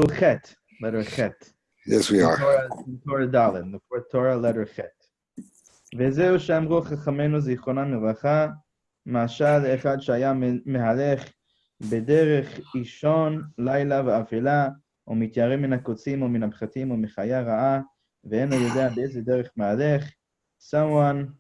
Chet, letter Chet. Yes, we are. Torah Dalin, the fourth Torah, letter Chet. וזהו שאמרו חכמינו זיכרונם לברכה, משל אחד שהיה מהלך בדרך אישון לילה ואפלה, או מתיירא מן הקוצים או מן הפחתים או מחיה רעה, ואינו יודע באיזה דרך מהלך. Someone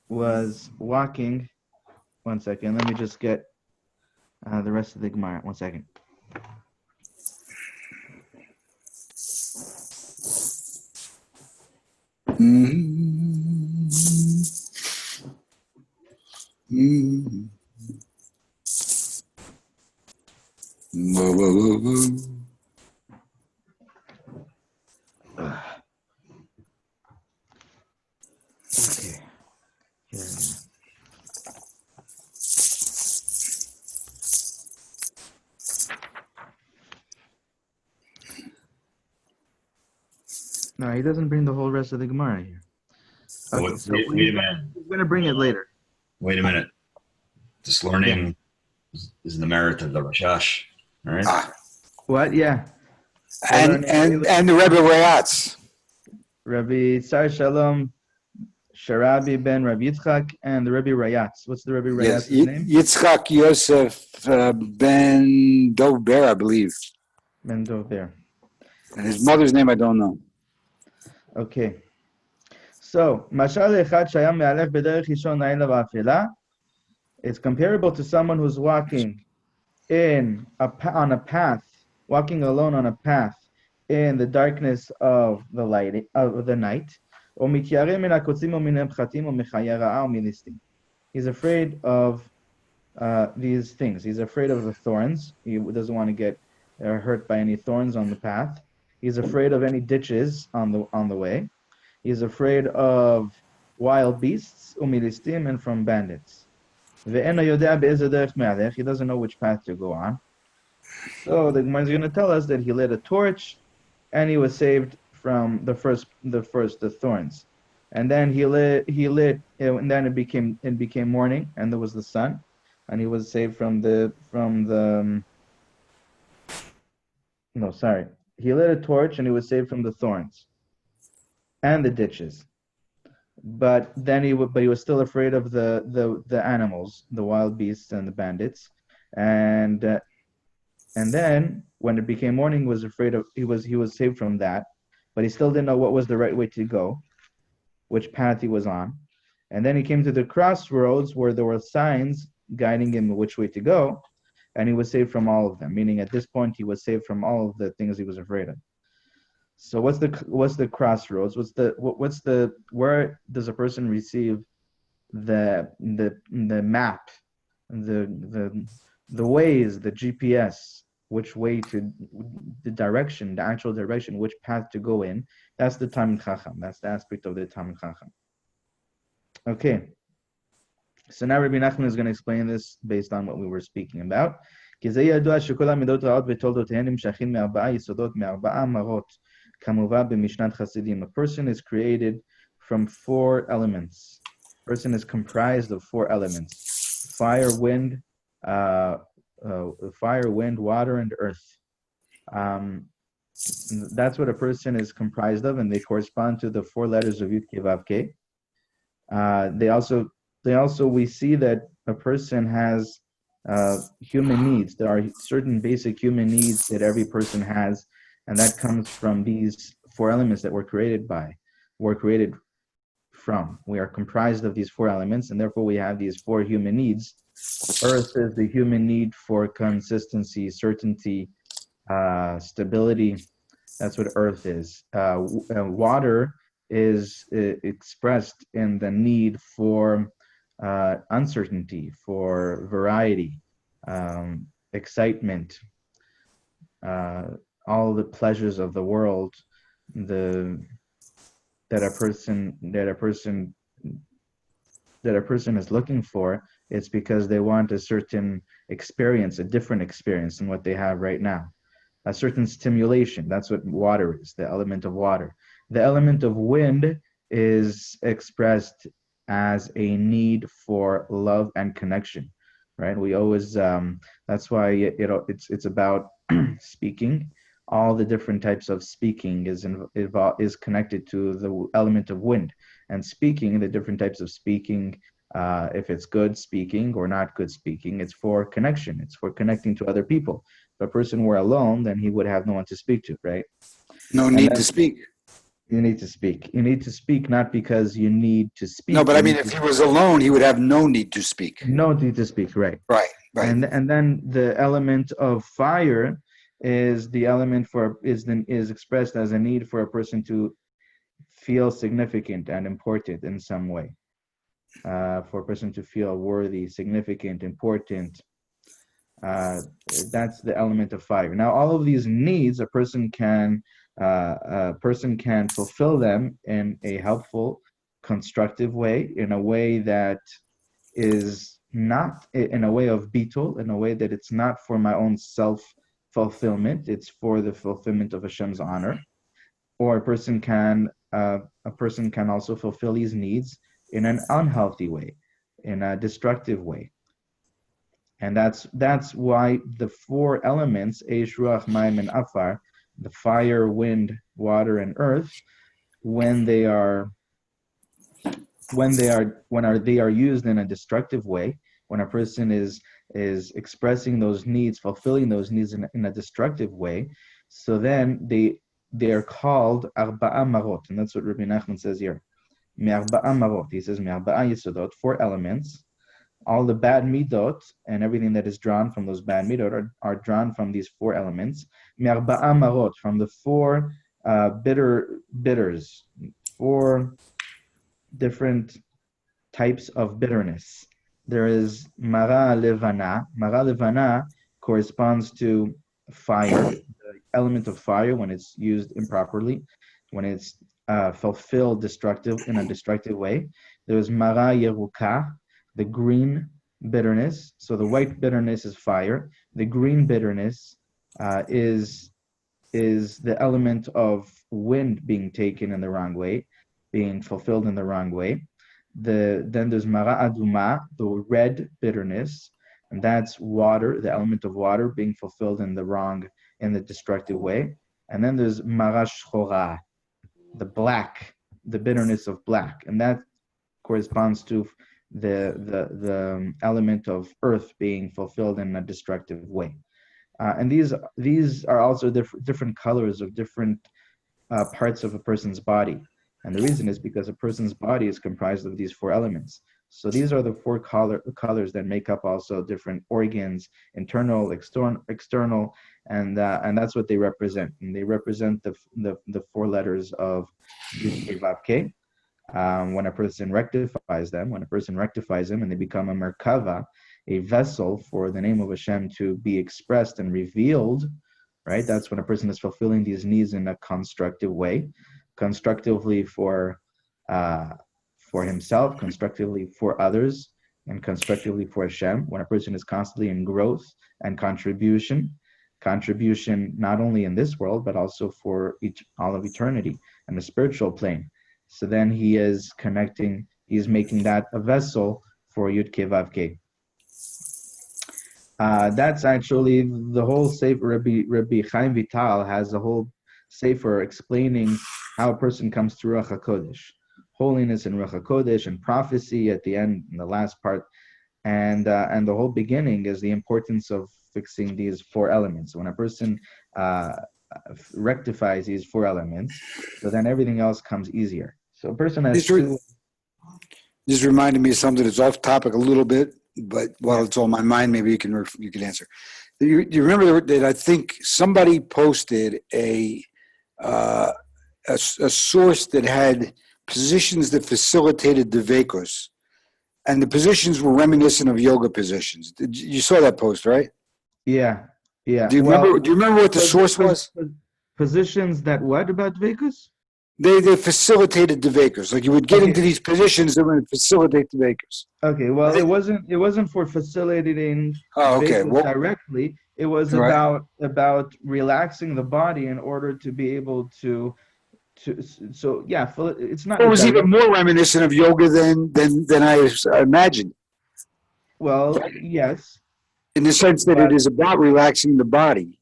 was walking. One second, let me just get the rest of the Gemara. 1 second. Okay. No, he doesn't bring the whole rest of the Gemara here. Okay, so wait a minute. He's going to bring it later. Wait a minute. This learning is the merit of the Rashash. All right. What? Yeah. And the Rebbe Rayatz. Rabbi Tsar Shalom, Sharabi ben Rabbi Yitzchak, and the Rabbi Rayatz. What's the Rabbi Rayatz's name? Yitzchak Yosef ben Dover, I believe. Ben Dover. And his mother's name I don't know. Okay. So, Mashal Echad Shayam Me'alef B'derech Yishon Na'ila V'Afela. It's comparable to someone who's walking on a path, walking alone on a path in the darkness of the night. He's afraid of these things. He's afraid of the thorns. He doesn't want to get hurt by any thorns on the path. He's afraid of any ditches on the way. He's afraid of wild beasts, umilistim, and from bandits. He doesn't know which path to go on. So the Gemara is going to tell us that he lit a torch, and he was saved from the thorns. And then he lit, and then it became morning, and there was the sun, and he was saved He lit a torch, and he was saved from the thorns and the ditches. But he was still afraid of the animals, the wild beasts and the bandits. And then when it became morning, he was saved from that, but he still didn't know what was the right way to go, which path he was on. And then he came to the crossroads where there were signs guiding him which way to go, and he was saved from all of them. Meaning, at this point, he was saved from all of the things he was afraid of. So what's the crossroads? Where does a person receive the map, the ways, the GPS, which way to the actual direction, which path to go in? That's the Talmid Chacham. That's the aspect of the Talmid Chacham. Okay. So now Rabbi Nachman is going to explain this based on what we were speaking about. A person is created from 4 elements. A person is comprised of 4 elements: fire, wind, water, and earth. That's what a person is comprised of, and they correspond to the 4 letters of Yud Kei Vav Kei. We see that a person has human needs. There are certain basic human needs that every person has, and that comes from these 4 elements that we're created from. We are comprised of these 4 elements, and therefore we have these 4 human needs. Earth is the human need for consistency, certainty, stability. That's what earth is. Water is expressed in the need for uncertainty, for variety, excitement, all the pleasures of the world, that a person is looking for. It's because they want a certain experience, a different experience than what they have right now. A certain stimulation. That's what water is, the element of water. The element of wind is expressed as a need for love and connection, right? We always, that's why it's about speaking. All the different types of speaking is connected to the element of wind. And speaking, the different types of speaking, if it's good speaking or not good speaking, it's for connection. It's for connecting to other people. If a person were alone, then he would have no one to speak to, right? No need to speak. You need to speak. You need to speak not because you need to speak. No, but I mean, if he was alone, he would have no need to speak. No need to speak, right? Right. And then the element of fire is the element is expressed as a need for a person to feel significant and important in some way. For a person to feel worthy, significant, important. That's the element of fire. Now, all of these needs, a person can fulfill them in a helpful, constructive way, in a way that is not in a way of bittul, in a way that it's not for my own self-fulfillment, it's for the fulfillment of Hashem's honor. Or a person can also fulfill these needs in an unhealthy way, in a destructive way. And that's why the four elements, Eish, Ruach, Mayim, and Afar, the fire, wind, water, and earth, when they are used in a destructive way, when a person is expressing those needs, fulfilling those needs in a destructive way, so then they are called Arba'a Marot, and that's what Rabbi Nachman says here. Me'arba'a Marot, he says Me'arba'a Yesodot, 4 elements. All the bad midot and everything that is drawn from those bad midot are drawn from these 4 elements. Me'arba'a Marot, from the 4 bitters, 4 different types of bitterness. There is Mara Levana. Mara Levana corresponds to fire, the element of fire when it's used improperly, when it's fulfilled in a destructive way. There's Mara Yeruka, the green bitterness. So the white bitterness is fire. The green bitterness is the element of wind being taken in the wrong way, being fulfilled in the wrong way. Then there's Mara Aduma, the red bitterness, and that's water, the element of water being fulfilled in the destructive way. And then there's Mara Shchora, the bitterness of black, and that corresponds to the element of earth being fulfilled in a destructive way. And these are also different colors of different parts of a person's body. And the reason is because a person's body is comprised of these 4 elements. So these are the 4 colors that make up also different organs, internal, external, and that's what they represent. And they represent the 4 letters of Yud Vav Kei. When a person rectifies them, and they become a merkava, a vessel for the name of Hashem to be expressed and revealed, right? That's when a person is fulfilling these needs in a constructive way, constructively for himself, constructively for others, and constructively for Hashem. When a person is constantly in growth and contribution not only in this world, but also for all of eternity and the spiritual plane. So then he is he's making that a vessel for Yud Kei Vav Kei. That's actually the whole sefer. Rabbi Chaim Vital has a whole sefer explaining how a person comes to Ruach HaKodesh, holiness in Ruach HaKodesh, and prophecy at the end, in the last part, and the whole beginning is the importance of fixing these 4 elements. When a person rectifies these 4 elements, so then everything else comes easier. So a person has This reminded me of something that's off topic a little bit, but while it's on my mind, maybe you can answer. You remember that I think somebody posted a source that had positions that facilitated the Veikos, and the positions were reminiscent of yoga positions. You saw that post, right? Yeah. Do you remember what the source was? Positions that what about Veikos? They facilitated the Veikos. Like you would get into these positions that would facilitate the Veikos. Okay, well, it wasn't for facilitating Veikos directly. It was about relaxing the body in order to be able to. So yeah, it's not. It was even more reminiscent of yoga than I imagined. Well, yes. In the sense that it is about relaxing the body.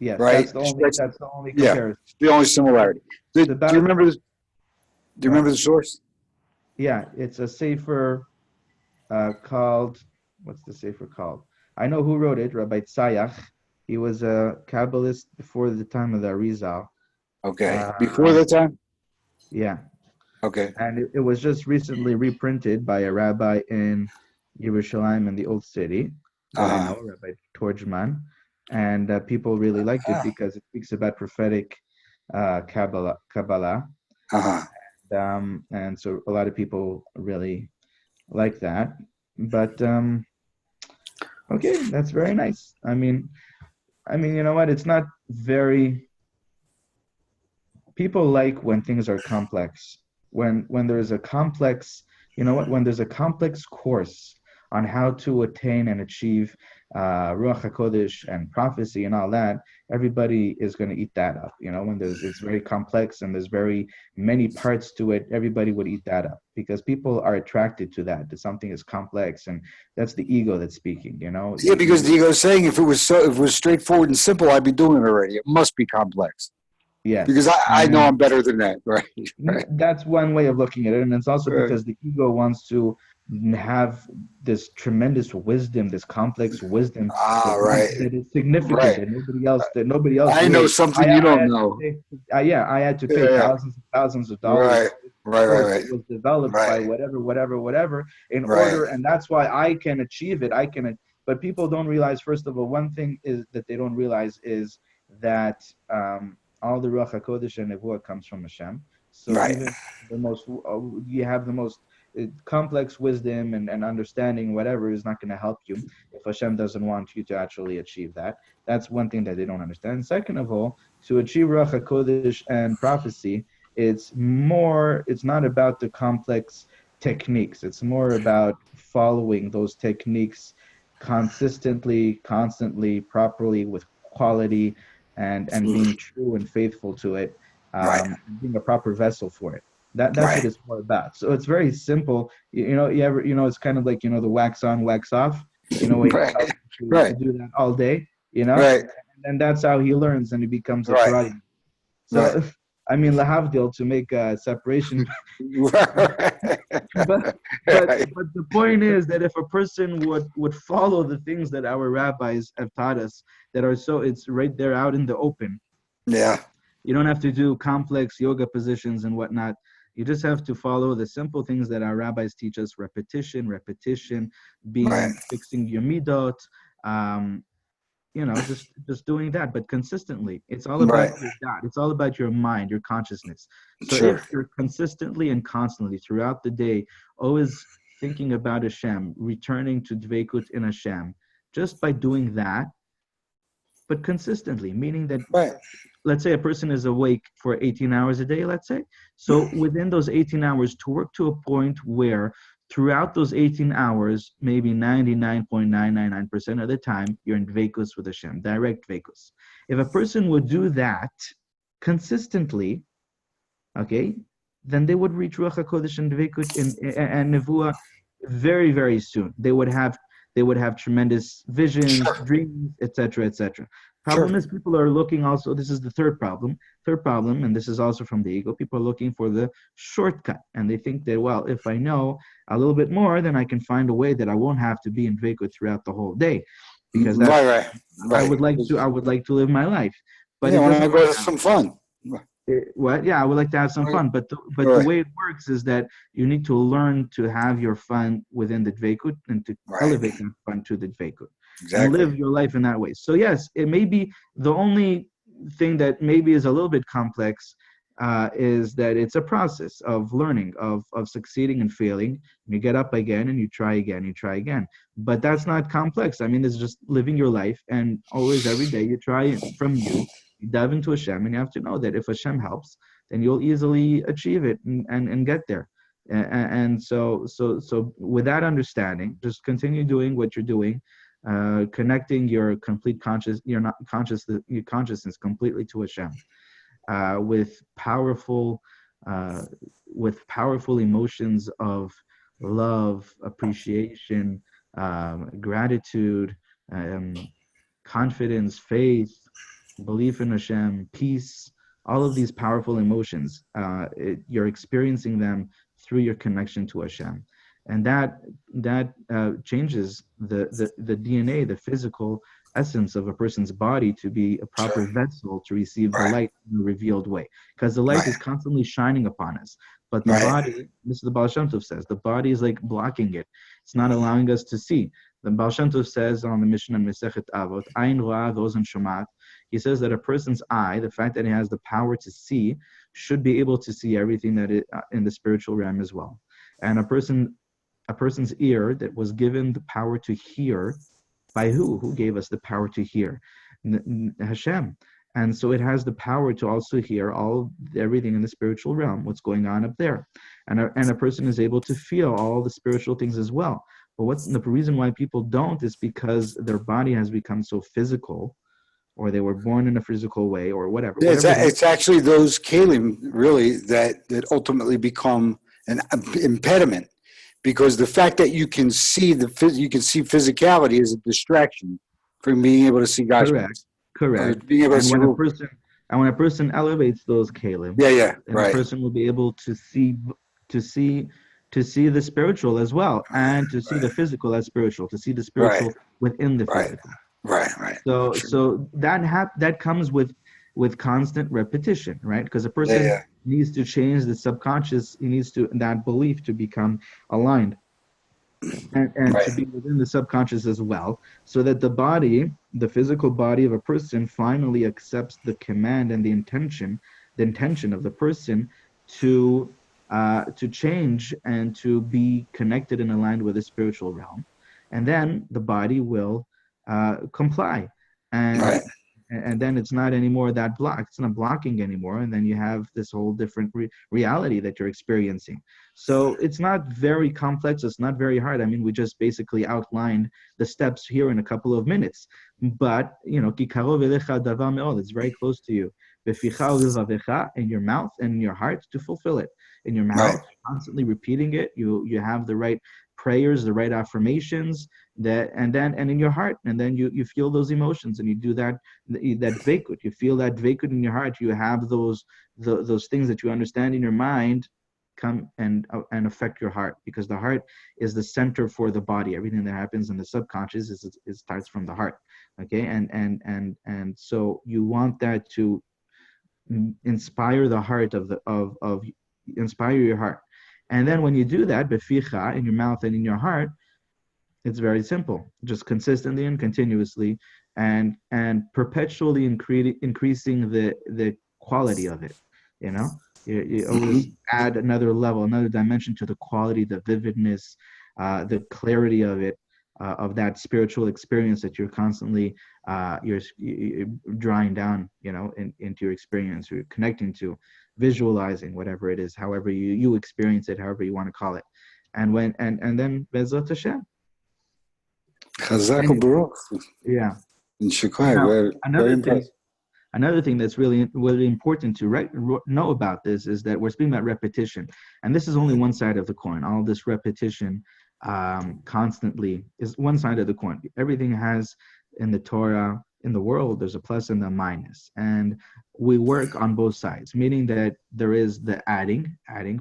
Yes, right? that's the only Yeah, comparison. the only similarity. Do you remember this? Do you remember the source? Yeah, it's a sefer called, what's the sefer called? I know who wrote it, Rabbi Tzayach. He was a Kabbalist before the time of the Arizal. Okay, before that time? Yeah. Okay. And it was just recently reprinted by a rabbi in Yerushalayim in the Old City that I know, Rabbi Torjman. And people really liked it because it speaks about prophetic Kabbalah. And so a lot of people really like that. But okay, that's very nice. I mean, you know what? It's not very. People like when things are complex. When there's a complex, you know what? When there's a complex course on how to attain and achieve Ruach HaKodesh and prophecy and all that, everybody is going to eat that up. You know, when it's very complex and there's very many parts to it, everybody would eat that up because people are attracted to that something is complex, and that's the ego that's speaking. You know. Yeah, because the ego is saying if it was straightforward and simple, I'd be doing it already. It must be complex. Yes. Because I know I'm better than that, right? That's one way of looking at it, and it's also because the ego wants to have this tremendous wisdom, this complex wisdom that is significant, that nobody else. I know something you don't know. I had to pay thousands of dollars. Right. It was developed by whatever in order, and that's why I can achieve it. But people don't realize. First of all, one thing is that they don't realize is that. All the Ruach HaKodesh and Nevuah comes from Hashem. So even the most, you have the most complex wisdom and understanding, whatever, is not going to help you if Hashem doesn't want you to actually achieve that. That's one thing that they don't understand. Second of all, to achieve Ruach HaKodesh and prophecy, it's not about the complex techniques. It's more about following those techniques consistently, constantly, properly, with quality, and being true and faithful to it, being a proper vessel for it. That's what it's more about. So it's very simple. It's kind of like the wax on, wax off. You know, to do that all day. You know, and that's how he learns and he becomes a karate. So, I mean, lahavdil, to make a separation. but the point is that if a person would follow the things that our rabbis have taught us, it's right there out in the open. Yeah. You don't have to do complex yoga positions and whatnot. You just have to follow the simple things that our rabbis teach us: repetition, fixing your midot, just doing that, but consistently. It's all about your God. It's all about your mind, your consciousness. So if you're consistently and constantly throughout the day, always thinking about Hashem, returning to Dveikut in Hashem, just by doing that, but consistently, meaning that, let's say a person is awake for 18 hours a day, let's say. So within those 18 hours, to work to a point where throughout those 18 hours, maybe 99.999% of the time, you're in Dveikus with Hashem, direct Dveikus. If a person would do that consistently, okay, then they would reach Ruach HaKodesh and Dveikut and Nevuah very, very soon. They would have tremendous visions, dreams, etc., etc. Problem is, people are looking also, this is the third problem, and this is also from the ego. People are looking for the shortcut, and they think that, well, if I know a little bit more, then I can find a way that I won't have to be in Dveikut throughout the whole day, because I would like to live my life. But I want to go have some fun. I would like to have some fun, but the way it works is that you need to learn to have your fun within the Dveikut and to elevate that fun to the Dveikut and live your life in that way. So yes, it may be the only thing that maybe is a little bit complex is that it's a process of learning, of succeeding and failing. You get up again and you try again. But that's not complex. I mean, it's just living your life, and always every day you try from you dive into Hashem, and you have to know that if Hashem helps, then you'll easily achieve it and get there. And so with that understanding, just continue doing what you're doing, connecting your complete your consciousness completely to Hashem, with powerful emotions of love, appreciation, gratitude, confidence, faith, belief in Hashem, peace, all of these powerful emotions, you're experiencing them through your connection to Hashem. And that changes the DNA, the physical essence of a person's body to be a proper vessel to receive the light in a revealed way. Because the light is constantly shining upon us. But the body, this is the Baal Shem Tov says, the body is like blocking it. It's not allowing us to see. The Baal Shem Tov says on the Mishnah Mesechet Avot, Ayin Ro'ah v'Ozen Shomat, he says that a person's eye, the fact that it has the power to see, should be able to see everything that it in the spiritual realm as well. And a person's ear that was given the power to hear, by who? Who gave us the power to hear? Hashem. And so it has the power to also hear everything in the spiritual realm, what's going on up there. And a person is able to feel all the spiritual things as well. But what's the reason why people don't is because their body has become so physical, or they were born in a physical way, or whatever. Yeah, it's actually those kalim, really, that ultimately become an impediment. Because the fact that you can see physicality is a distraction from being able to see God's Correct. Being able and when a person elevates those kalim, a person will be able to see the spiritual as well, and to see the physical as spiritual, to see the spiritual within the physical. Right. So that comes with constant repetition, right? Because a person needs to change the subconscious. He needs to that belief to become aligned and to be within the subconscious as well, so that the physical body of a person finally accepts the command and the intention of the person to change and to be connected and aligned with the spiritual realm, and then the body will comply, and then it's not anymore that block. It's not blocking anymore, and then you have this whole different reality that you're experiencing. So it's not very complex. It's not very hard. I mean, we just basically outlined the steps here in a couple of minutes. But it's very close to you. In your mouth and in your heart to fulfill it. In your mouth, constantly repeating it. You have the right prayers, the right affirmations, and in your heart, and then you feel those emotions, and you do that dveikut. You feel that dveikut in your heart. You have those things that you understand in your mind come and affect your heart, because the heart is the center for the body. Everything that happens in the subconscious is starts from the heart. Okay, and so you want that to inspire the heart inspire your heart. And then when you do that, beficha, in your mouth and in your heart, it's very simple. Just consistently and continuously, and perpetually increasing the quality of it. You always add another level, another dimension to the quality, the vividness, the clarity of it, of that spiritual experience that you're constantly you're drawing down, into your experience, you're connecting to, visualizing, whatever it is, however you experience it, however you want to call it, and then Bezrat Hashem. Chazak Baruch. Yeah. Now, another thing that's really important to know about this is that we're speaking about repetition, and this is only one side of the coin. All this repetition constantly is one side of the coin. Everything has in the Torah, in the world, there's a plus and a minus, and we work on both sides, meaning that there is the adding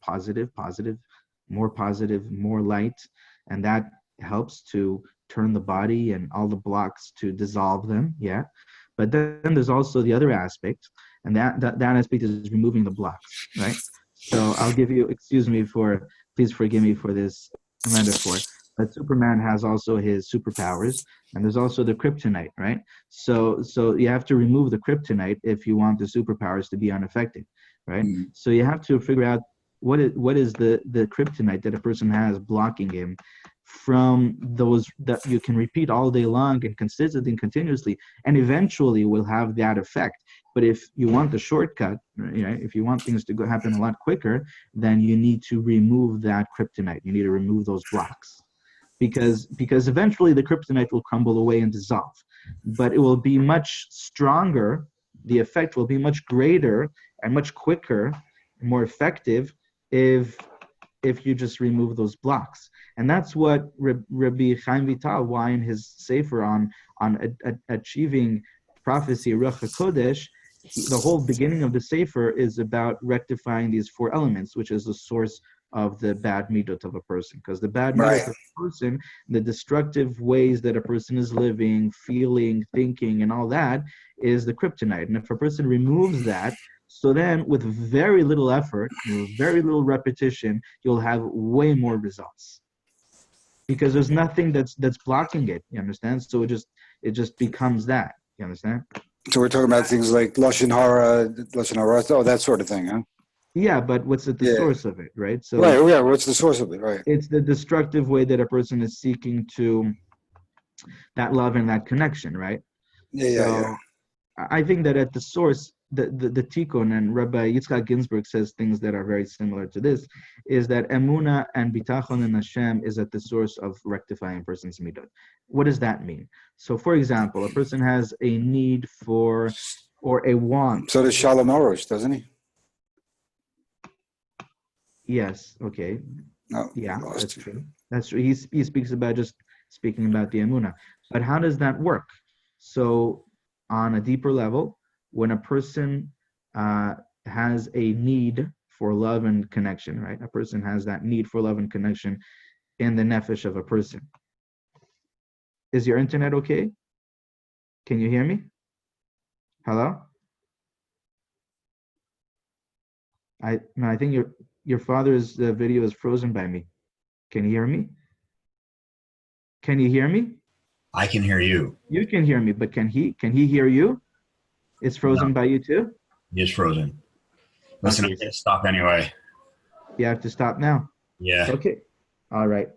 positive, more light, and that helps to turn the body and all the blocks, to dissolve them. But then there's also the other aspect, and that aspect is removing the blocks, right? So I'll give you, please forgive me for this metaphor, but Superman has also his superpowers, and there's also the kryptonite, right? So you have to remove the kryptonite if you want the superpowers to be unaffected, right? Mm-hmm. So you have to figure out what is the kryptonite that a person has blocking him from those that you can repeat all day long and consistently and continuously, and eventually will have that effect. But if you want the shortcut, if you want things to happen a lot quicker, then you need to remove that kryptonite. You need to remove those blocks, because eventually the kryptonite will crumble away and dissolve, but it will be much stronger. The effect will be much greater and much quicker and more effective if you just remove those blocks. And that's what Rabbi Chaim Vital, why in his sefer on achieving prophecy, Ruach HaKodesh, the whole beginning of the Sefer is about rectifying these four elements, which is the source of the bad midot of a person. Because the bad midot of a person, the destructive ways that a person is living, feeling, thinking, and all that is the kryptonite. And if a person removes that, so then with very little effort, very little repetition, you'll have way more results. Because there's nothing that's blocking it, you understand? So it just becomes that, you understand? So we're talking about things like Lashon Hara, that sort of thing, huh? Yeah, but what's at the source of it, right? So what's the source of it, right? It's the destructive way that a person is seeking to that love and that connection, right? I think that at the source, the tikkun, and Rabbi Yitzchak Ginsburg says things that are very similar to this, is that emuna and bitachon in Hashem is at the source of rectifying a person's midot. What does that mean? So, for example, a person has a need for, or a want. So does Shalom Arush, doesn't he? Yes, okay. No, yeah, that's true. That's true. He speaks about just speaking about the emuna. But how does that work? So, on a deeper level, when a person has a need for love and connection, right? A person has that need for love and connection in the nefesh of a person. Is your internet okay? Can you hear me? Hello? I think your father's video is frozen by me. Can you hear me? Can you hear me? I can hear you. You can hear me, but can he hear you? It's frozen by you too? He is frozen. Listen, I can't stop anyway. You have to stop now? Yeah. Okay. All right.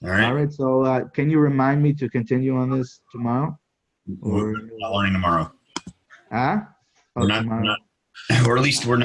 All right. So can you remind me to continue on this tomorrow? We're not learning tomorrow. Huh? We're not, or at least we're not.